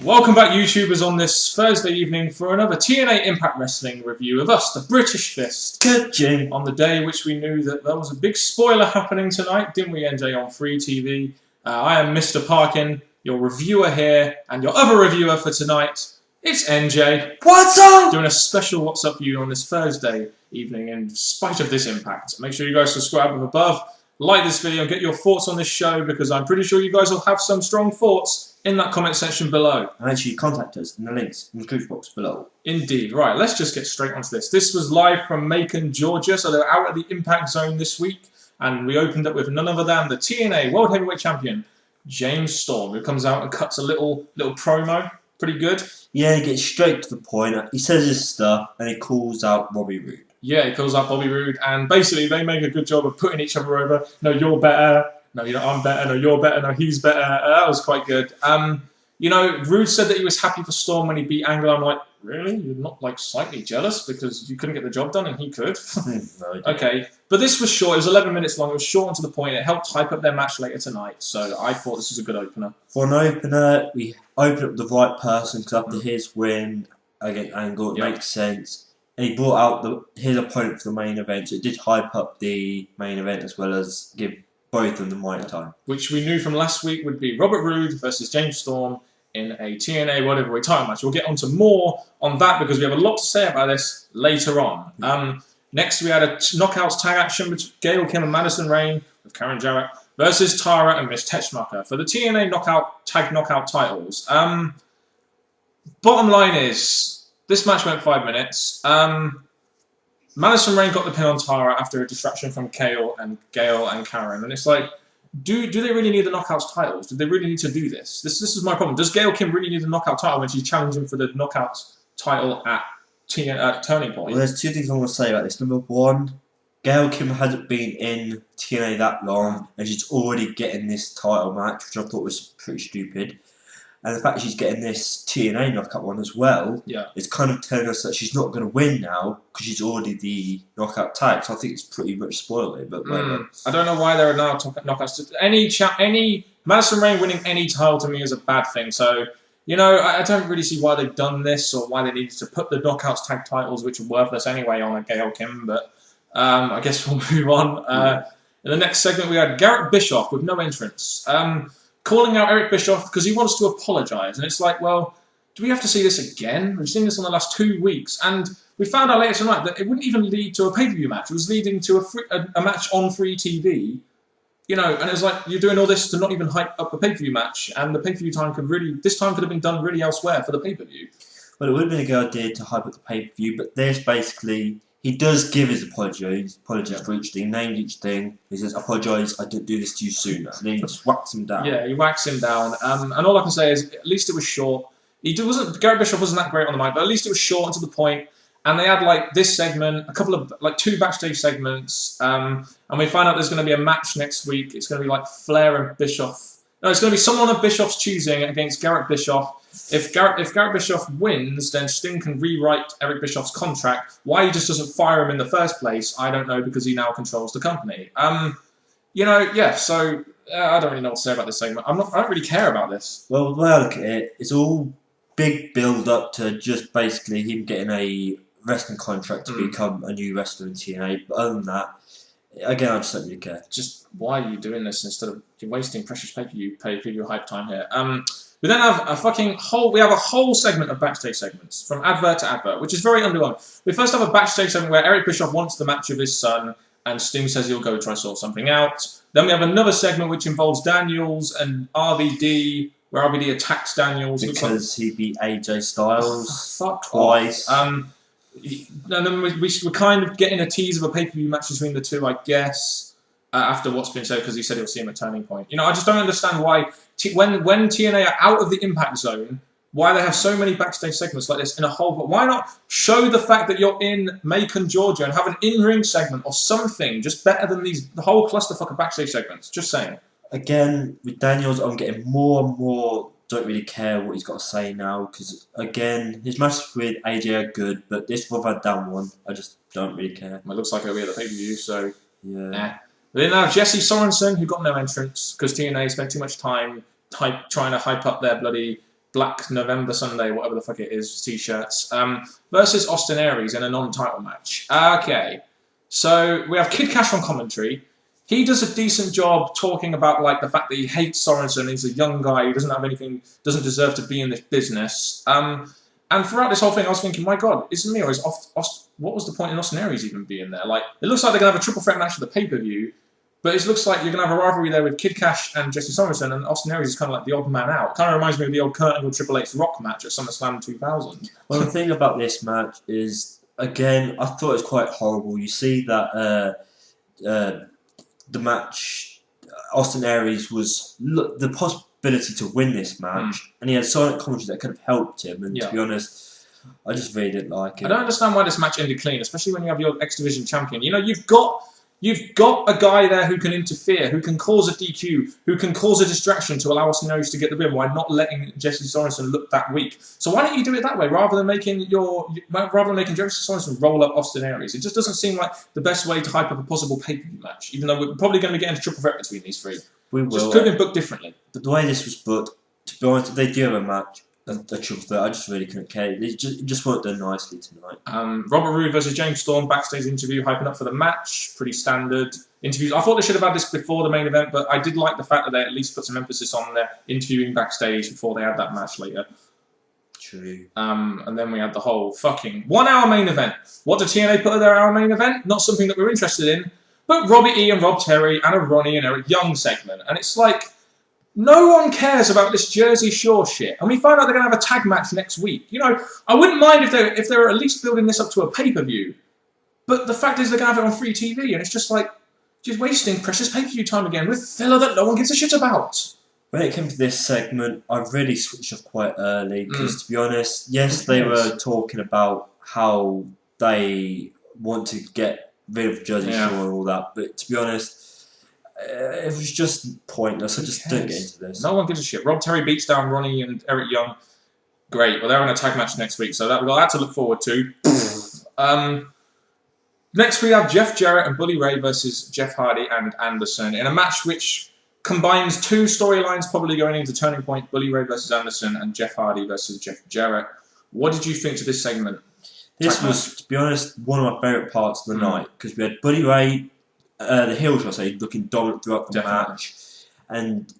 Welcome back, YouTubers, on this Thursday evening for another TNA Impact Wrestling review of us, the British Fist. Good, on the day which we knew that there was a big spoiler happening tonight, didn't we, NJ, on Free TV? I am Mr. Parkin, your reviewer here, and your other reviewer for tonight, it's NJ. What's up? Doing a special What's Up for you on this Thursday evening in spite of this impact. Make sure you guys subscribe up above, like this video, and get your thoughts on this show, because I'm pretty sure you guys will have some strong thoughts in that comment section below. And actually contact us in the links in the description box below. Indeed. Right, let's just get straight onto this. This was live from Macon, Georgia, so they're out at the Impact Zone this week, and we opened up with none other than the TNA World Heavyweight Champion, James Storm, who comes out and cuts a little promo. Pretty good. Yeah, he gets straight to the point. He says his stuff, and he calls out Bobby Roode. Yeah, he calls out Bobby Roode, and basically they make a good job of putting each other over. No, you're better. No, I'm better. No, you're better. No, he's better. That was quite good. You know, Roode said that he was happy for Storm when he beat Angle. I'm like, really? You're not like slightly jealous because you couldn't get the job done and he could? No, okay, but this was short. It was 11 minutes long. It was short and to the point. It helped hype up their match later tonight. So I thought this was a good opener. For an opener, we opened up the right person because after his win against Angle, it makes sense. And he brought out his opponent for the main event. So it did hype up the main event as well as give both of them the mic time. Which we knew from last week would be Robert Roode versus James Storm in a TNA World Heavyweight title match. We'll get onto more on that because we have a lot to say about this later on. Next, we had a knockouts tag action between Gail Kim and Madison Rayne with Karen Jarrett versus Tara and Miss Teschmacher for the TNA tag knockout titles. Bottom line is, this match went 5 minutes. Madison Rayne got the pin on Tara after a distraction from Gail and Karen, and it's like, do they really need the knockouts titles? Do they really need to do this? This is my problem. Does Gail Kim really need the knockout title when she's challenging for the knockouts title at Turning Point? Well, there's two things I want to say about this. Number one, Gail Kim hasn't been in TNA that long, and she's already getting this title match, which I thought was pretty stupid. And the fact that she's getting this TNA knockout one as well, it's kind of telling us that she's not going to win now because she's already the knockout tag. So I think it's pretty much spoiled it. But I don't know why there are now knockouts. Any Madison Rayne winning any title to me is a bad thing. So you know, I don't really see why they've done this or why they needed to put the knockouts tag titles, which are worthless anyway, on a Gail Kim. But I guess we'll move on. In the next segment, we had Garrett Bischoff with no entrance. Calling out Garrett Bischoff because he wants to apologise. And it's like, well, do we have to see this again? We've seen this in the last 2 weeks. And we found out later tonight that it wouldn't even lead to a pay-per-view match. It was leading to a match on free TV. You know, and it was like, you're doing all this to not even hype up a pay-per-view match. And the pay-per-view time this time could have been done really elsewhere for the pay-per-view. Well, it would have been a good idea to hype up the pay-per-view, but there's basically... He does give his apologies for each thing, named each thing. He says, apologise, I didn't do this to you sooner. And then he just whacks him down. Yeah, he whacks him down. And all I can say is, at least it was short. Garrett Bischoff wasn't that great on the mic, but at least it was short and to the point. And they had like this segment, a couple of, like 2 backstage segments. And we find out there's going to be a match next week. It's going to be like Flair and Bischoff. No, it's going to be someone of Bischoff's choosing against Garrett Bischoff. If Garrett Bischoff wins, then Sting can rewrite Eric Bischoff's contract. Why he just doesn't fire him in the first place, I don't know, because he now controls the company. You know, yeah, so I don't really know what to say about this segment. I don't really care about this. Well, the way I look at it, it's all big build-up to just basically him getting a wrestling contract to become a new wrestler in TNA. But other than that, again, I just don't really care. Just why are you doing this instead of you're wasting precious pay-per-view hype time here? We then have a whole segment of backstage segments from advert to advert, which is very underwhelming. We first have a backstage segment where Eric Bischoff wants the match of his son, and Sting says he'll go try to sort something out. Then we have another segment which involves Daniels and RVD, where RVD attacks Daniels because he beat AJ Styles twice. And then we're kind of getting a tease of a pay-per-view match between the two, I guess, after what's been said, because he said he'll see him at Turning Point. You know, I just don't understand why, when TNA are out of the Impact Zone, why they have so many backstage segments like this in a whole... Why not show the fact that you're in Macon, Georgia, and have an in-ring segment or something just better than the whole clusterfuck of backstage segments? Just saying. Again, with Daniels, I'm getting more and more... Don't really care what he's got to say now because, again, his matches with AJ are good, but this Van Dam one, I just don't really care. Well, it looks like it'll be at the pay-per-view, so... Yeah. But then now Jesse Sorensen, who got no entrance because TNA spent too much time trying to hype up their bloody Black November Sunday, whatever the fuck it is, t-shirts, versus Austin Aries in a non-title match. Okay, so we have Kid Cash on commentary. He does a decent job talking about like the fact that he hates Sorensen. He's a young guy. He doesn't have anything. Doesn't deserve to be in this business. And throughout this whole thing, I was thinking, my God, is it me or is what was the point in Austin Aries even being there? Like, it looks like they're gonna have a triple threat match at the pay-per-view, but it looks like you're gonna have a rivalry there with Kid Cash and Jesse Sorensen, and Austin Aries is kind of like the odd man out. Kind of reminds me of the old Kurt Angle Triple H Rock match at SummerSlam 2000. Well, the thing about this match is, again, I thought it was quite horrible. You see that the match, Austin Aries was the possibility to win this match, and he had silent commentary that could have helped him. And to be honest, I just really didn't like it. I don't understand why this match ended clean, especially when you have your X Division champion. You know, you've got a guy there who can interfere, who can cause a DQ, who can cause a distraction to allow Austin Aries to get the win while not letting Jesse Sorensen look that weak. So why don't you do it that way rather than making Jesse Sorensen roll up Austin Aries? It just doesn't seem like the best way to hype up a possible pay-per-view match, even though we're probably going to be getting a triple threat between these three. We will. Just could have been booked differently. But the way this was booked, to be honest, if they do have a match, a triple threat, I just really couldn't care. It just weren't done nicely tonight. Robert Roode versus James Storm, backstage interview, hyping up for the match. Pretty standard interviews. I thought they should have had this before the main event, but I did like the fact that they at least put some emphasis on their interviewing backstage before they had that match later. True. And then we had the whole fucking 1 hour main event. What did TNA put at their hour main event? Not something that we're interested in, but Robbie E and Rob Terry and a Ronnie and Eric Young segment. And it's like, no one cares about this Jersey Shore shit. And we find out they're going to have a tag match next week. You know, I wouldn't mind if they were at least building this up to a pay-per-view. But the fact is they're going to have it on free TV. And it's just like, just wasting precious pay-per-view time again with filler that no one gives a shit about. When it came to this segment, I really switched off quite early. Because to be honest, yes, they were talking about how they want to get rid of Jersey Shore and all that. But to be honest, it was just pointless. I just don't get into this. No one gives a shit. Rob Terry beats down Ronnie and Eric Young. Great. Well, they're in a tag match next week, so we've got that to look forward to. Next, we have Jeff Jarrett and Bully Ray versus Jeff Hardy and Anderson in a match which combines two storylines probably going into Turning Point: Bully Ray versus Anderson and Jeff Hardy versus Jeff Jarrett. What did you think to this segment? This was, to be honest, one of my favourite parts of the night because we had Bully Ray, the heel, shall I say, looking dominant throughout the match. And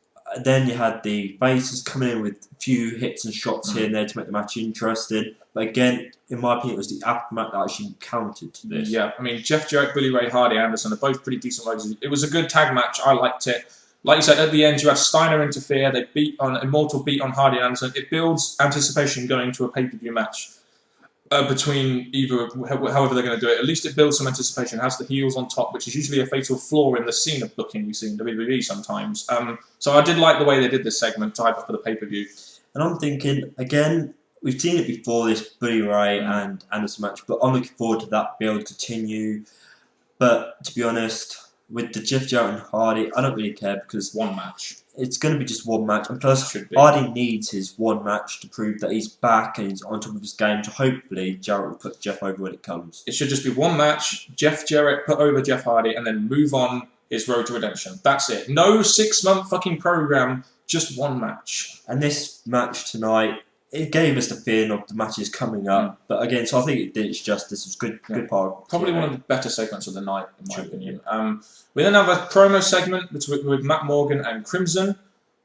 then you had the faces coming in with a few hits and shots here and there to make the match interesting. But again, in my opinion, it was the aftermath that actually counted to this. Yeah, I mean, Jeff Jarrett, Bully Ray, Hardy, Anderson are both pretty decent workers. It was a good tag match. I liked it. Like you said, at the end, you had Steiner interfere. They Immortal beat on Hardy and Anderson. It builds anticipation going to a pay-per-view match. Between however they're going to do it, at least it builds some anticipation. It has the heels on top, which is usually a fatal flaw in the scene of booking we see in WWE sometimes. So I did like the way they did this segment to hype up for the pay-per-view. And I'm thinking, again, we've seen it before, this Bully Ray and Anderson match, but I'm looking forward to that being able to continue. But to be honest, with the Jeff Jarrett and Hardy, I don't really care because one match. It's going to be just one match. And plus, Hardy needs his one match to prove that he's back and he's on top of his game. So hopefully, Jarrett will put Jeff over when it comes. It should just be one match. Jeff Jarrett put over Jeff Hardy and then move on his road to redemption. That's it. No 6-month fucking program. Just one match. And this match tonight, it gave us the feeling of the matches coming up. But again, so I think it did its justice. It was good part. Probably one of the better segments of the night, in my opinion. We then have a promo segment with Matt Morgan and Crimson,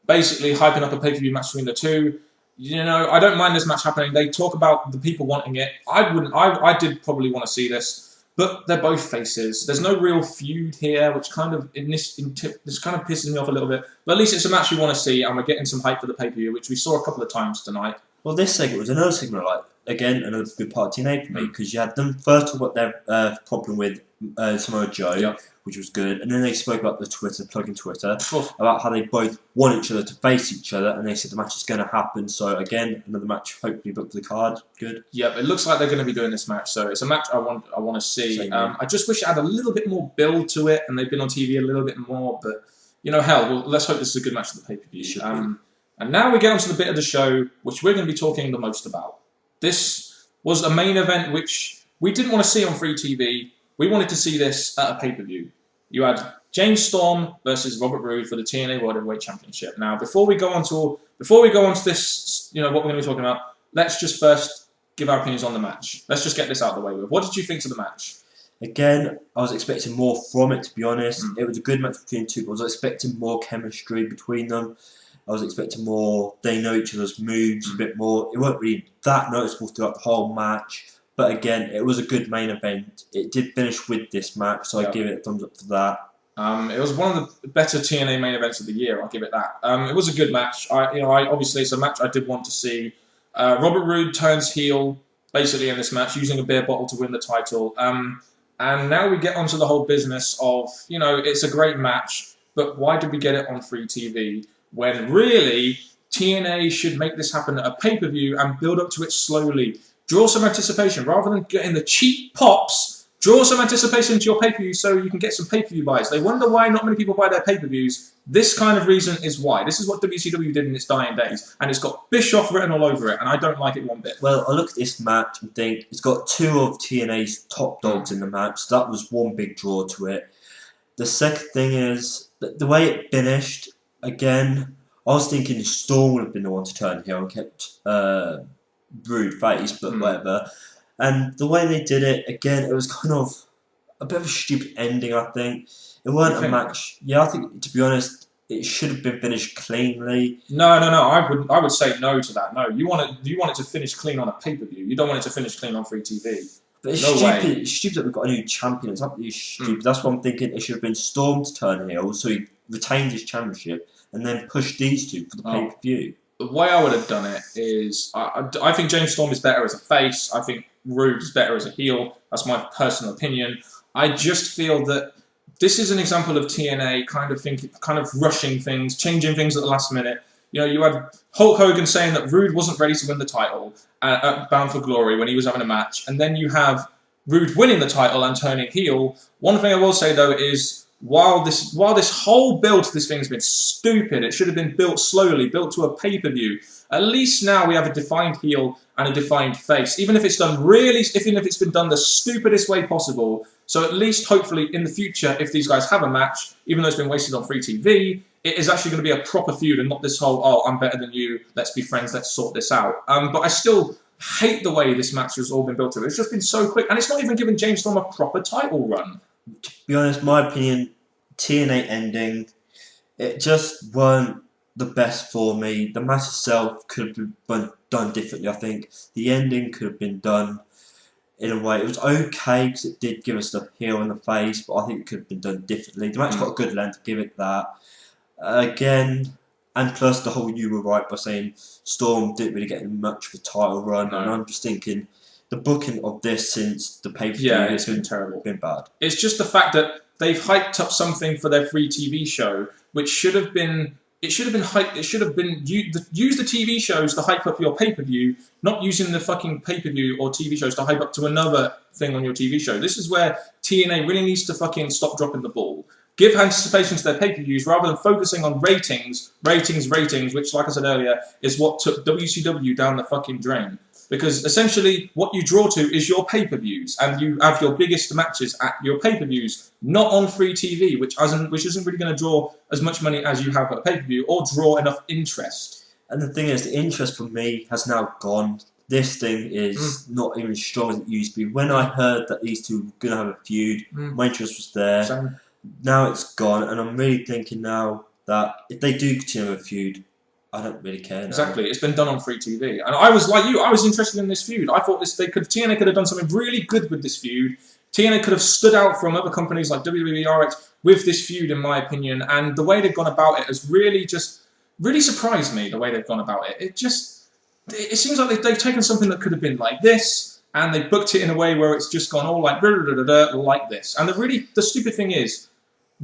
basically hyping up a pay-per-view match between the two. You know, I don't mind this match happening. They talk about the people wanting it. I did probably want to see this, but they're both faces. There's no real feud here, which kind of this kind of pisses me off a little bit. But at least it's a match we want to see, and we're getting some hype for the pay-per-view, which we saw a couple of times tonight. Well, this segment was another segment, like, again, another good part of TNA for me, because you had them first talk about their problem with Samoa Joe, which was good, and then they spoke about the plugging Twitter, about how they both want each other to face each other, and they said the match is going to happen, so again, another match hopefully booked for the card, good. Yep, it looks like they're going to be doing this match, so it's a match I want to see. I just wish it had a little bit more build to it, and they've been on TV a little bit more, but, you know, hell, well, let's hope this is a good match for the pay-per-view. And now we get onto the bit of the show which we're going to be talking the most about. This was a main event which we didn't want to see on free TV. We wanted to see this at a pay-per-view. You had James Storm versus Robert Roode for the TNA World Heavyweight Championship. Now, before we go on to this what we're going to be talking about, let's just first give our opinions on the match. Let's just get this out of the way with. What did you think of the match? Again, I was expecting more from it, to be honest. It was a good match between two, but I was expecting more chemistry between them. I was expecting more, they know each other's moves a bit more. It wasn't really that noticeable throughout the whole match. But again, it was a good main event. It did finish with this match, so I give it a thumbs up for that. It was one of the better TNA main events of the year. I'll give it that. It was a good match. Obviously it's a match I did want to see. Robert Roode turns heel basically in this match, using a beer bottle to win the title. And now we get onto the whole business of, it's a great match, but why did we get it on free TV when really TNA should make this happen at a pay-per-view and build up to it slowly? Draw some anticipation rather than getting the cheap pops. Draw some anticipation to your pay-per-view so you can get some pay-per-view buys. They wonder why not many people buy their pay-per-views. This kind of reason is why. This is what WCW did in its dying days. And it's got Bischoff written all over it, and I don't like it one bit. Well, I look at this match and think it's got two of TNA's top dogs in the match. So that was one big draw to it. The second thing is, the way it finished, again, I was thinking Storm would have been the one to turn heel and kept Roode face, but whatever. And the way they did it, again, it was kind of a bit of a stupid ending, I think. It wasn't a match. Yeah, I think, to be honest, it should have been finished cleanly. No. I would say no to that. No, you want it to finish clean on a pay-per-view. You don't want it to finish clean on free TV. But it's stupid. It's stupid that we've got a new champion. It's absolutely stupid. That's what I'm thinking. It should have been Storm to turn heel, so he retained his championship, and then push these two for the pay-per-view. The way I would have done it is, I think James Storm is better as a face. I think Roode is better as a heel. That's my personal opinion. I just feel that this is an example of TNA kind of rushing things, changing things at the last minute. You had Hulk Hogan saying that Roode wasn't ready to win the title at Bound for Glory when he was having a match, and then you have Roode winning the title and turning heel. One thing I will say though is, while this whole build to this thing has been stupid, it should have been built slowly, built to a pay-per-view. At least now we have a defined heel and a defined face, even if it's been done the stupidest way possible. So at least, hopefully, in the future, if these guys have a match, even though it's been wasted on free TV, it is actually going to be a proper feud and not this whole, oh, I'm better than you, let's be friends, let's sort this out. But I still hate the way this match has all been built to. It's just been so quick, and it's not even given James Storm a proper title run. To be honest, my opinion, TNA ending, it just weren't the best for me. The match itself could have been done differently, I think. The ending could have been done in a way. It was okay because it did give us the heel in the face, but I think it could have been done differently. The match got a good length, give it that. Again, and plus the whole, you were right by saying Storm didn't really get much of a title run, and I'm just thinking the booking of this since the pay-per-view it's been terrible. Been bad. It's just the fact that they've hyped up something for their free TV show, which should have been hyped. It should have been use the TV shows to hype up your pay-per-view, not using the fucking pay-per-view or TV shows to hype up to another thing on your TV show. This is where TNA really needs to fucking stop dropping the ball. Give anticipation to their pay-per-views rather than focusing on ratings, which, like I said earlier, is what took WCW down the fucking drain. Because essentially, what you draw to is your pay-per-views, and you have your biggest matches at your pay-per-views, not on free TV, which isn't really going to draw as much money as you have at a pay-per-view, or draw enough interest. And the thing is, the interest for me has now gone. This thing is not even as strong as it used to be. When I heard that these two were going to have a feud, my interest was there. Same. Now it's gone, and I'm really thinking now that if they do continue a feud, I don't really care now. Exactly, it's been done on free TV, and I was like you. I was interested in this feud. I thought TNA could have done something really good with this feud. TNA could have stood out from other companies like WWE, RX with this feud, in my opinion. And the way they've gone about it has really surprised me. The way they've gone about it, it seems like they've taken something that could have been like this, and they booked it in a way where it's just gone all like like this. And the stupid thing is,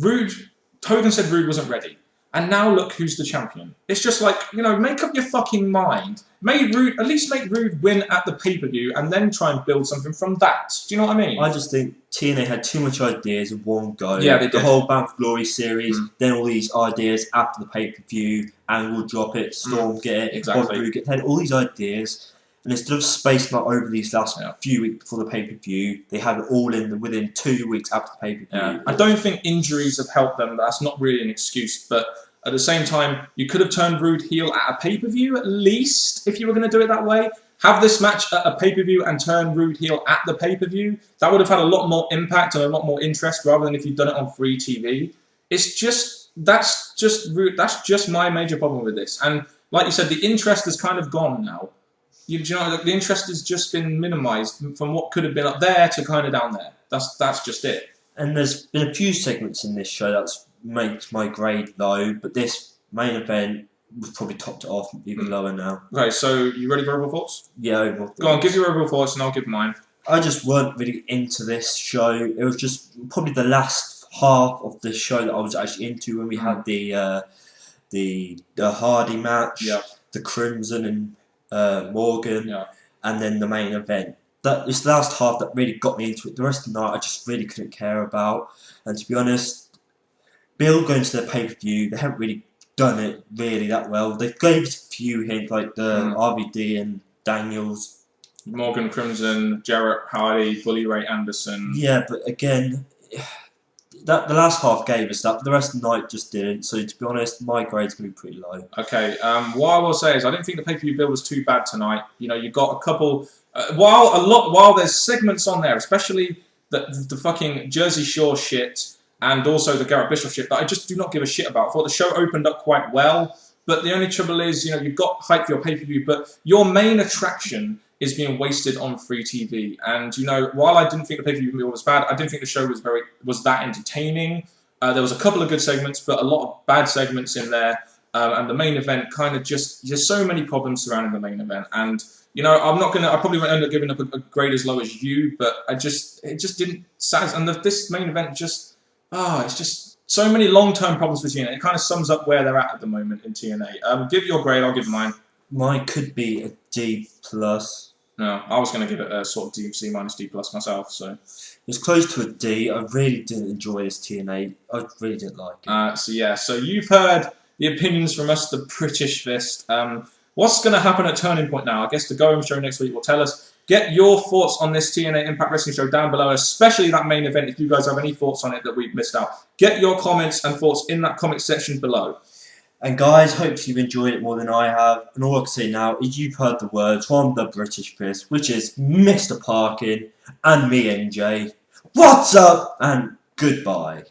Hogan said Roode wasn't ready. And now look who's the champion. It's just like, make up your fucking mind. At least make Roode win at the pay-per-view and then try and build something from that. Do you know what I mean? I just think TNA had too much ideas in one go. Yeah, they did. The whole Bound for Glory series, then all these ideas after the pay-per-view, Angle drop it, Storm get it, exactly. Roode get it. They had all these ideas. And instead of spacing out over these last few weeks before the pay-per-view, they had it all in within 2 weeks after the pay-per-view. Yeah. I don't think injuries have helped them. That's not really an excuse. But At the same time, you could have turned Roode heel at a pay-per-view at least, if you were going to do it that way. Have this match at a pay-per-view and turn Roode heel at the pay-per-view. That would have had a lot more impact and a lot more interest rather than if you'd done it on free TV. It's just, that's just my major problem with this. And like you said, the interest has kind of gone now. You know, the interest has just been minimised from what could have been up there to kind of down there. That's just it. And there's been a few segments in this show that's makes my grade low, but this main event was probably topped it off even lower now. Okay, so you ready for overall thoughts? Yeah, overall thoughts. Go on, give your overall thoughts and I'll give mine. I just weren't really into this show. It was just probably the last half of the show that I was actually into when we had the Hardy match, the Crimson and Morgan, and then the main event. This last half that really got me into it. The rest of the night I just really couldn't care about. And to be honest, Bill going to the pay-per-view, they haven't really done it really that well. They gave us a few hints like the RVD and Daniels. Morgan Crimson, Jarrett Hardy, Bully Ray Anderson. Yeah, but again, the last half gave us that, but the rest of the night just didn't. So to be honest, my grade's going to be pretty low. Okay, what I will say is I didn't think the pay-per-view bill was too bad tonight. You know, you got a couple... while there's segments on there, especially the fucking Jersey Shore shit and also the Garrett Bischoff shit that I just do not give a shit about. I thought the show opened up quite well, but the only trouble is, you know, you've got hype for your pay-per-view, but your main attraction is being wasted on free TV. And, you know, while I didn't think the pay-per-view was bad, I didn't think the show was that entertaining. There was a couple of good segments, but a lot of bad segments in there. And the main event kind of there's so many problems surrounding the main event. And, you know, I probably won't end up giving up a grade as low as you, but it just didn't satisfy. And this main event it's just so many long-term problems for TNA. It kind of sums up where they're at the moment in TNA. Give your grade, I'll give mine. Mine could be a D+. No, I was going to give it a sort of D, C minus D plus myself. So it's close to a D. I really didn't enjoy this TNA. I really didn't like it. So you've heard the opinions from us, the British Fist. What's going to happen at Turning Point now? I guess the Go-Home show next week will tell us. Get your thoughts on this TNA Impact Wrestling show down below, especially that main event. If you guys have any thoughts on it that we've missed out, get your comments and thoughts in that comment section below. And guys, hope you've enjoyed it more than I have. And all I can say now is you've heard the words from the British Fist, which is Mr. Parkin and me, NJ. What's up and goodbye.